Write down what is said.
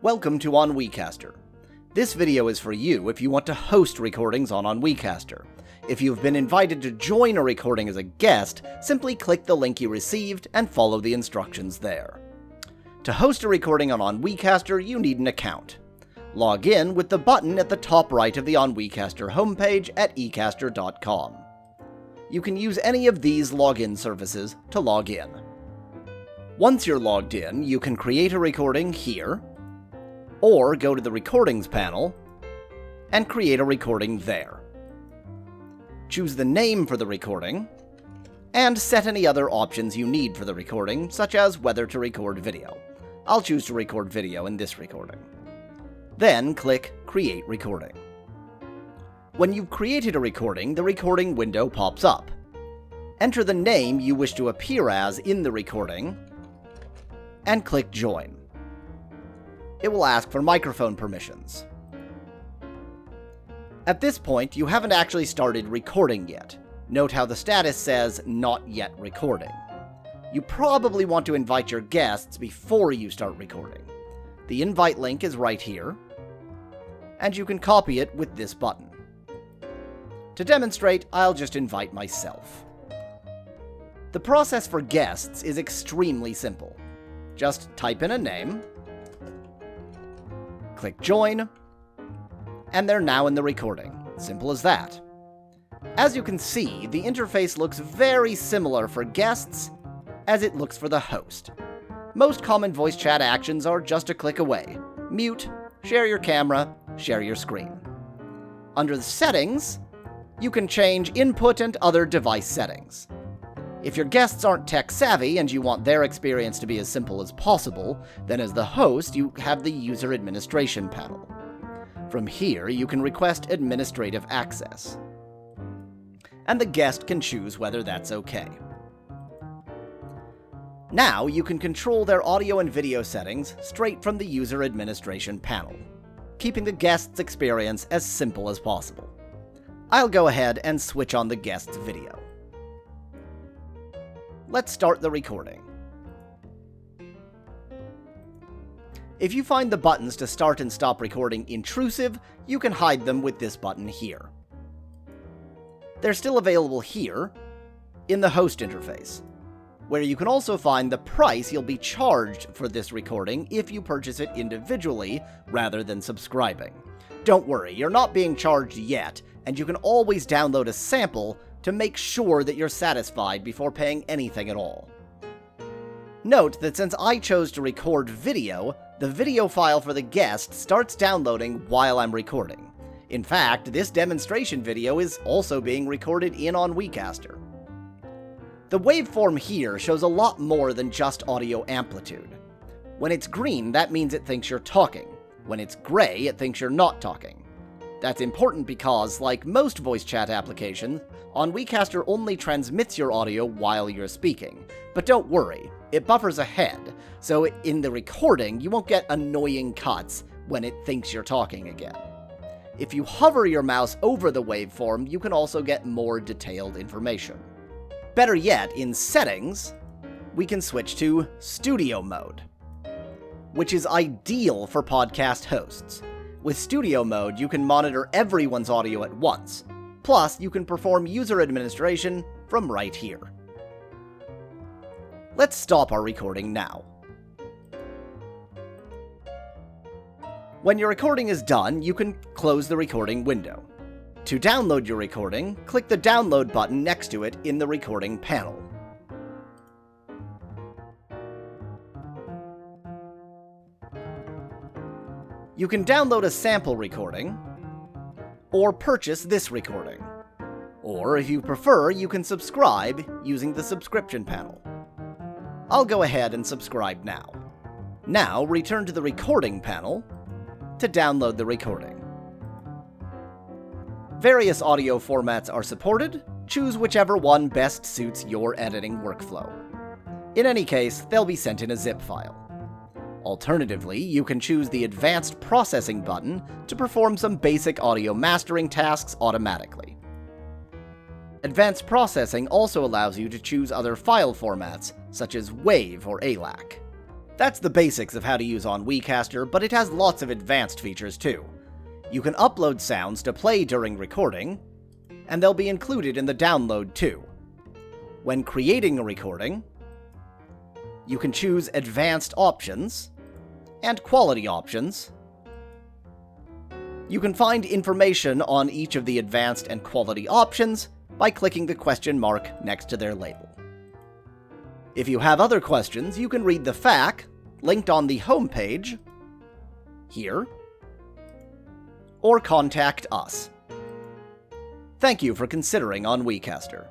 Welcome to Ennuicastr. This video is for you if you want to host recordings on Ennuicastr. If you've been invited to join a recording as a guest, simply click the link you received and follow the instructions there. To host a recording on Ennuicastr, you need an account. Log in with the button at the top right of the Ennuicastr homepage at ecastr.com. You can use any of these login services to log in. Once you're logged in, you can create a recording here, or go to the Recordings panel and create a recording there. Choose the name for the recording, and set any other options you need for the recording, such as whether to record video. I'll choose to record video in this recording. Then click Create Recording. When you've created a recording, the recording window pops up. Enter the name you wish to appear as in the recording, and click Join. It will ask for microphone permissions. At this point, you haven't actually started recording yet. Note how the status says Not Yet Recording. You probably want to invite your guests before you start recording. The invite link is right here, and you can copy it with this button. To demonstrate, I'll just invite myself. The process for guests is extremely simple. Just type in a name, click Join, and they're now in the recording. Simple as that. As you can see, the interface looks very similar for guests as it looks for the host. Most common voice chat actions are just a click away. Mute, share your camera, share your screen. Under the settings, you can change input and other device settings. If your guests aren't tech savvy and you want their experience to be as simple as possible, then as the host, you have the User Administration panel. From here, you can request administrative access, and the guest can choose whether that's okay. Now you can control their audio and video settings straight from the User Administration panel, keeping the guest's experience as simple as possible. I'll go ahead and switch on the guest's video. Let's start the recording. If you find the buttons to start and stop recording intrusive, you can hide them with this button here. They're still available here, in the host interface, where you can also find the price you'll be charged for this recording if you purchase it individually rather than subscribing. Don't worry, you're not being charged yet, and you can always download a sample to make sure that you're satisfied before paying anything at all. Note that since I chose to record video, the video file for the guest starts downloading while I'm recording. In fact, this demonstration video is also being recorded in Ennuicastr. The waveform here shows a lot more than just audio amplitude. When it's green, that means it thinks you're talking. When it's gray, it thinks you're not talking. That's important because, like most voice chat applications, Ennuicastr only transmits your audio while you're speaking. But don't worry, it buffers ahead, so in the recording you won't get annoying cuts when it thinks you're talking again. If you hover your mouse over the waveform, you can also get more detailed information. Better yet, in Settings, we can switch to Studio Mode, which is ideal for podcast hosts. With Studio Mode, you can monitor everyone's audio at once. Plus, you can perform user administration from right here. Let's stop our recording now. When your recording is done, you can close the recording window. To download your recording, click the Download button next to it in the recording panel. You can download a sample recording, or purchase this recording. Or, if you prefer, you can subscribe using the subscription panel. I'll go ahead and subscribe now. Now, return to the recording panel to download the recording. Various audio formats are supported. Choose whichever one best suits your editing workflow. In any case, they'll be sent in a zip file. Alternatively, you can choose the Advanced Processing button to perform some basic audio mastering tasks automatically. Advanced Processing also allows you to choose other file formats, such as WAV or ALAC. That's the basics of how to use Ennuicastr, but it has lots of advanced features too. You can upload sounds to play during recording, and they'll be included in the download too. When creating a recording, you can choose advanced options and quality options. You can find information on each of the advanced and quality options by clicking the question mark next to their label. If you have other questions, you can read the FAQ linked on the homepage here, or contact us. Thank you for considering Ennuicastr.